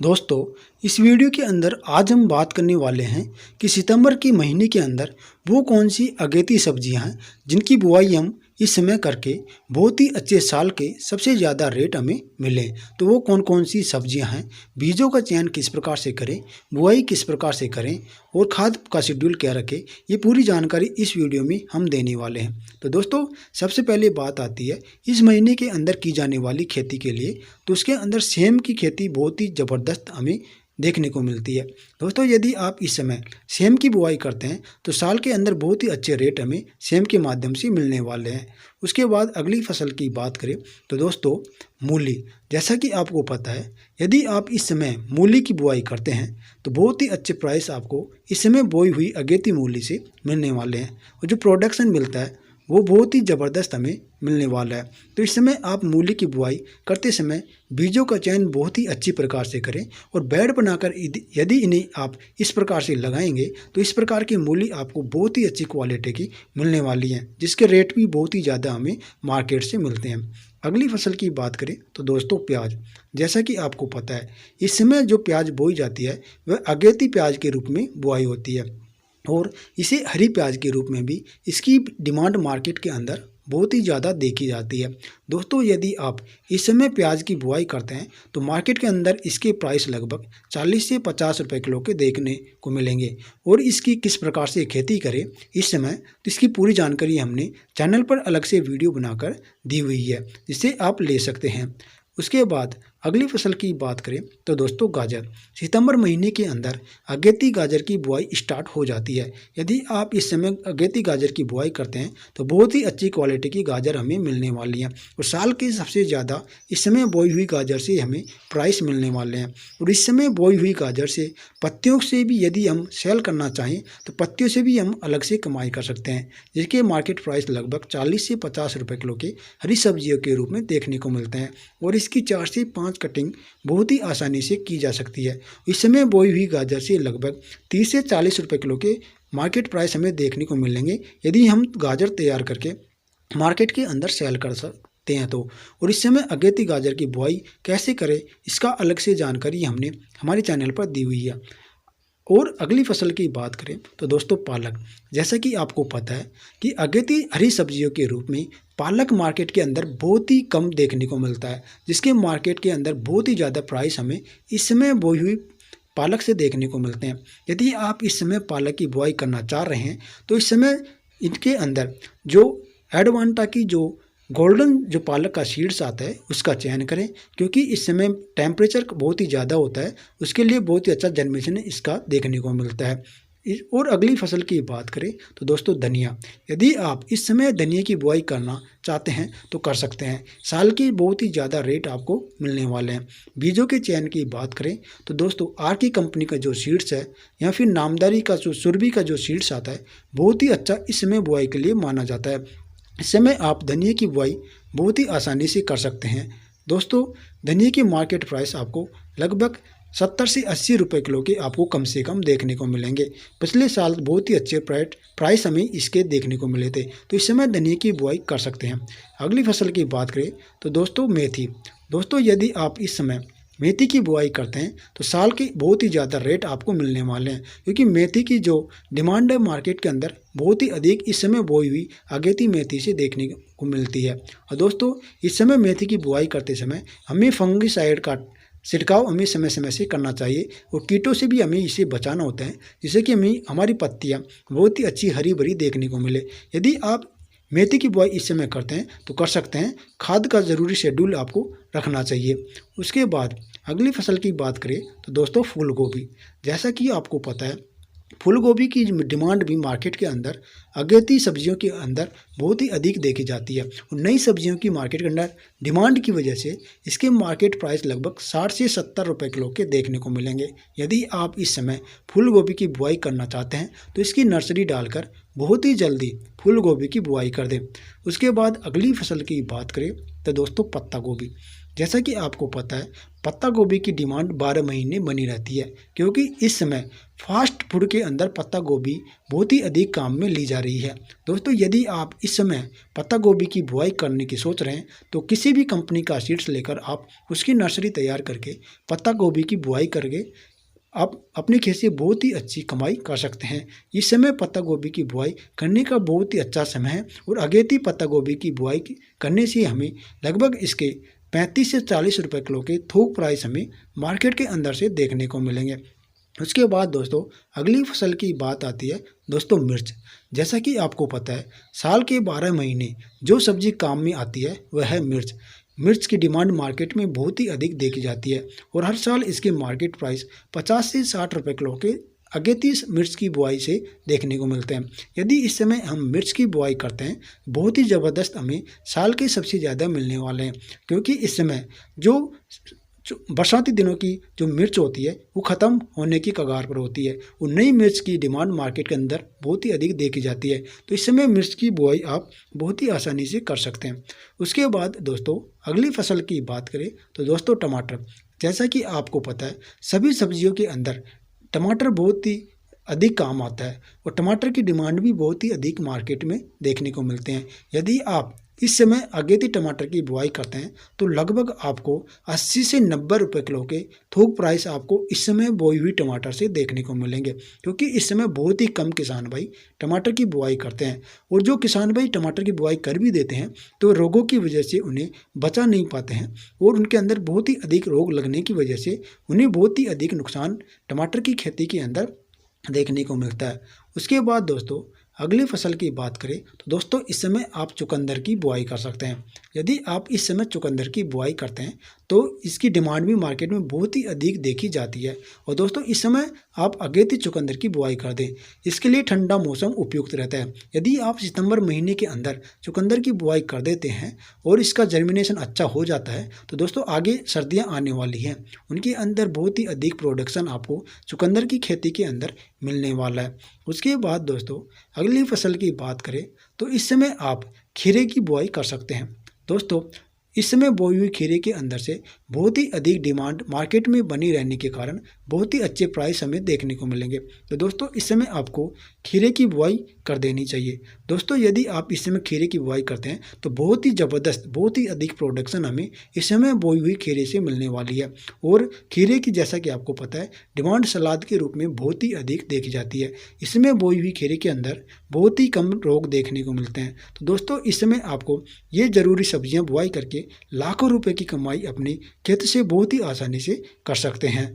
दोस्तों, इस वीडियो के अंदर आज हम बात करने वाले हैं कि सितंबर के महीने के अंदर वो कौन सी अगेती सब्जियां हैं जिनकी बुआई हम इस समय करके बहुत ही अच्छे साल के सबसे ज़्यादा रेट हमें मिले। तो वो कौन कौन सी सब्जियां हैं, बीजों का चयन किस प्रकार से करें, बुआई किस प्रकार से करें और खाद का शेड्यूल क्या रखें, ये पूरी जानकारी इस वीडियो में हम देने वाले हैं। तो दोस्तों, सबसे पहले बात आती है इस महीने के अंदर की जाने वाली खेती के लिए। तो उसके अंदर सेम की खेती बहुत ही ज़बरदस्त हमें देखने को मिलती है। दोस्तों, यदि आप इस समय सेम की बुआई करते हैं तो साल के अंदर बहुत ही अच्छे रेट हमें सेम के माध्यम से मिलने वाले हैं। उसके बाद अगली फसल की बात करें तो दोस्तों, मूली। जैसा कि आपको पता है, यदि आप इस समय मूली की बुआई करते हैं तो बहुत ही अच्छे प्राइस आपको इस समय बोई हुई अगेती मूली से मिलने वाले हैं और जो प्रोडक्शन मिलता है वो बहुत ही ज़बरदस्त हमें मिलने वाला है। तो इस समय आप मूली की बुआई करते समय बीजों का चयन बहुत ही अच्छी प्रकार से करें और बेड बनाकर यदि इन्हें आप इस प्रकार से लगाएंगे तो इस प्रकार की मूली आपको बहुत ही अच्छी क्वालिटी की मिलने वाली है, जिसके रेट भी बहुत ही ज़्यादा हमें मार्केट से मिलते हैं। अगली फसल की बात करें तो दोस्तों, प्याज। जैसा कि आपको पता है, इस समय जो प्याज बोई जाती है वह अगेती प्याज के रूप में बुआई होती है और इसे हरी प्याज के रूप में भी इसकी डिमांड मार्केट के अंदर बहुत ही ज़्यादा देखी जाती है। दोस्तों, यदि आप इस समय प्याज की बुआई करते हैं तो मार्केट के अंदर इसके प्राइस लगभग 40 से 50 रुपए किलो के देखने को मिलेंगे। और इसकी किस प्रकार से खेती करें इस समय, तो इसकी पूरी जानकारी हमने चैनल पर अलग से वीडियो बनाकर दी हुई है, जिसे आप ले सकते हैं। उसके बाद अगली फसल की बात करें तो दोस्तों, गाजर। सितंबर महीने के अंदर अगेती गाजर की बुआई स्टार्ट हो जाती है। यदि आप इस समय अगेती गाजर की बुआई करते हैं तो बहुत ही अच्छी क्वालिटी की गाजर हमें मिलने वाली है और साल के सबसे ज़्यादा इस समय बोई हुई गाजर से हमें प्राइस मिलने वाले हैं। और इस समय बोई हुई गाजर से पत्तियों से भी यदि हम सेल करना चाहें तो पत्तियों से भी हम अलग से कमाई कर सकते हैं, जिसके मार्केट प्राइस लगभग 40 से 50 रुपये किलो के हरी सब्जियों के रूप में देखने को मिलते हैं। और इसकी 4 से 5 कटिंग बहुत ही आसानी से की जा सकती है। इस समय बोई हुई गाजर से लगभग 30 से 40 रुपए किलो के मार्केट प्राइस हमें देखने को मिलेंगे यदि हम गाजर तैयार करके मार्केट के अंदर सेल कर सकते हैं तो। और इस समय अगेती गाजर की बुआई कैसे करें, इसका अलग से जानकारी हमने हमारे चैनल पर दी हुई है। और अगली फसल की बात करें तो दोस्तों, पालक। जैसा कि आपको पता है कि अगेती हरी सब्जियों के रूप में पालक मार्केट के अंदर बहुत ही कम देखने को मिलता है, जिसके मार्केट के अंदर बहुत ही ज़्यादा प्राइस हमें इस समय बोई हुई पालक से देखने को मिलते हैं। यदि आप इस समय पालक की बुआई करना चाह रहे हैं तो इस समय इनके अंदर जो एडवांटा की जो गोल्डन जो पालक का सीड्स आता है उसका चयन करें, क्योंकि इस समय टेम्परेचर बहुत ही ज़्यादा होता है, उसके लिए बहुत ही अच्छा जर्मिनेशन इसका देखने को मिलता है। और अगली फसल की बात करें तो दोस्तों, धनिया। यदि आप इस समय धनिया की बुआई करना चाहते हैं तो कर सकते हैं, साल की बहुत ही ज़्यादा रेट आपको मिलने वाले हैं। बीजों के चयन की बात करें तो दोस्तों, आर की कंपनी का जो सीड्स है या फिर नामदारी का जो सुरभि का जो सीड्स आता है बहुत ही अच्छा इस समय बुआई के लिए माना जाता है। इस समय आप धनिया की बुआई बहुत ही आसानी से कर सकते हैं। दोस्तों, धनिया की मार्केट प्राइस आपको लगभग 70 से 80 रुपए किलो के आपको कम से कम देखने को मिलेंगे। पिछले साल बहुत ही अच्छे प्राइस हमें इसके देखने को मिले थे, तो इस समय धनिया की बुआई कर सकते हैं। अगली फसल की बात करें तो दोस्तों, मेथी। दोस्तों, यदि आप इस समय मेथी की बुआई करते हैं तो साल के बहुत ही ज़्यादा रेट आपको मिलने वाले हैं, क्योंकि मेथी की जो डिमांड है मार्केट के अंदर बहुत ही अधिक इस समय बोई हुई अगेती मेथी से देखने को मिलती है। और दोस्तों, इस समय मेथी की बुआई करते समय हमें फंगिसाइड का छिड़काव हमें समय समय से करना चाहिए और कीटों से भी हमें इसे बचाना होता है, जिससे कि हमें हमारी पत्तियाँ बहुत ही अच्छी हरी भरी देखने को मिले। यदि आप मेथी की बुआई इस समय करते हैं तो कर सकते हैं, खाद का ज़रूरी शेड्यूल आपको रखना चाहिए। उसके बाद अगली फसल की बात करें तो दोस्तों, फूल गोभी। जैसा कि आपको पता है, फूल गोभी की डिमांड भी मार्केट के अंदर अगेती सब्जियों के अंदर बहुत ही अधिक देखी जाती है और नई सब्जियों की मार्केट के अंदर डिमांड की वजह से इसके मार्केट प्राइस लगभग 60 से 70 रुपए किलो के देखने को मिलेंगे। यदि आप इस समय फूल गोभी की बुआई करना चाहते हैं तो इसकी नर्सरी डालकर बहुत ही जल्दी फूल गोभी की बुआई कर दें। उसके बाद अगली फसल की बात करें तो दोस्तों, पत्ता गोभी। जैसा कि आपको पता है पत्ता गोभी की डिमांड 12 महीने बनी रहती है, क्योंकि इस समय फास्ट फूड के अंदर पत्ता गोभी बहुत ही अधिक काम में ली जा रही है। दोस्तों, यदि आप इस समय पत्ता गोभी की बुआई करने की सोच रहे हैं तो किसी भी कंपनी का सीड्स लेकर आप उसकी नर्सरी तैयार करके पत्ता गोभी की बुआई करके आप अपने खेत से बहुत ही अच्छी कमाई कर सकते हैं। इस समय पत्ता गोभी की बुआई करने का बहुत ही अच्छा समय है और अगेती पत्ता गोभी की बुआई करने से हमें लगभग इसके 35 से 40 रुपए किलो के थोक प्राइस हमें मार्केट के अंदर से देखने को मिलेंगे। उसके बाद दोस्तों अगली फसल की बात आती है दोस्तों मिर्च। जैसा कि आपको पता है साल के 12 महीने जो सब्जी काम में आती है वह है मिर्च। मिर्च की डिमांड मार्केट में बहुत ही अधिक देखी जाती है और हर साल इसके मार्केट प्राइस 50 से 60 रुपए किलो के अगेती मिर्च की बुआई से देखने को मिलते हैं। यदि इस समय हम मिर्च की बुआई करते हैं बहुत ही ज़बरदस्त हमें साल के सबसे ज़्यादा मिलने वाले हैं, क्योंकि इस समय जो बरसाती दिनों की जो मिर्च होती है वो ख़त्म होने की कगार पर होती है और नई मिर्च की डिमांड मार्केट के अंदर बहुत ही अधिक देखी जाती है। तो इस समय मिर्च की बुआई आप बहुत ही आसानी से कर सकते हैं। उसके बाद दोस्तों अगली फसल की बात करें तो दोस्तों टमाटर। जैसा कि आपको पता है सभी सब्जियों के अंदर टमाटर बहुत ही अधिक काम आता है और टमाटर की डिमांड भी बहुत ही अधिक मार्केट में देखने को मिलते हैं। यदि आप इस समय अगेती टमाटर की बुआई करते हैं तो लगभग आपको 80 से 90 रुपए किलो के थोक प्राइस आपको इस समय बोई हुई टमाटर से देखने को मिलेंगे, क्योंकि इस समय बहुत ही कम किसान भाई टमाटर की बुआई करते हैं और जो किसान भाई टमाटर की बुआई कर भी देते हैं तो रोगों की वजह से उन्हें बचा नहीं पाते हैं और उनके अंदर बहुत ही अधिक रोग लगने की वजह से उन्हें बहुत ही अधिक नुकसान टमाटर की खेती के अंदर देखने को मिलता है। उसके बाद दोस्तों अगली फसल की बात करें तो दोस्तों इस समय आप चुकंदर की बुआई कर सकते हैं। यदि आप इस समय चुकंदर की बुआई करते हैं तो इसकी डिमांड भी मार्केट में बहुत ही अधिक देखी जाती है और दोस्तों इस समय आप अगेती चुकंदर की बुआई कर दें। इसके लिए ठंडा मौसम उपयुक्त रहता है। यदि आप सितंबर महीने के अंदर चुकंदर की बुआई कर देते हैं और इसका जर्मिनेशन अच्छा हो जाता है तो दोस्तों आगे सर्दियाँ आने वाली हैं, उनके अंदर बहुत ही अधिक प्रोडक्शन आपको चुकंदर की खेती के अंदर मिलने वाला है। उसके बाद दोस्तों अगली फसल की बात करें तो इस समय आप खीरे की बुआई कर सकते हैं। दोस्तों इस समय बोई हुई खीरे के अंदर से बहुत ही अधिक डिमांड मार्केट में बनी रहने के कारण बहुत ही अच्छे प्राइस हमें देखने को मिलेंगे। तो दोस्तों इस समय आपको खीरे की बुआई कर देनी चाहिए। दोस्तों यदि आप इस समय खीरे की बुआई करते हैं तो बहुत ही ज़बरदस्त बहुत ही अधिक प्रोडक्शन हमें इस समय बोई हुई खीरे से मिलने वाली है और खीरे की जैसा कि आपको पता है डिमांड सलाद के रूप में बहुत ही अधिक देखी जाती है। इसमें बोई हुई खीरे के अंदर बहुत ही कम रोग देखने को मिलते हैं। तो दोस्तों इस समय आपको ये ज़रूरी सब्जियां बुआई करके लाखों रुपए की कमाई अपने खेत से बहुत ही आसानी से कर सकते हैं।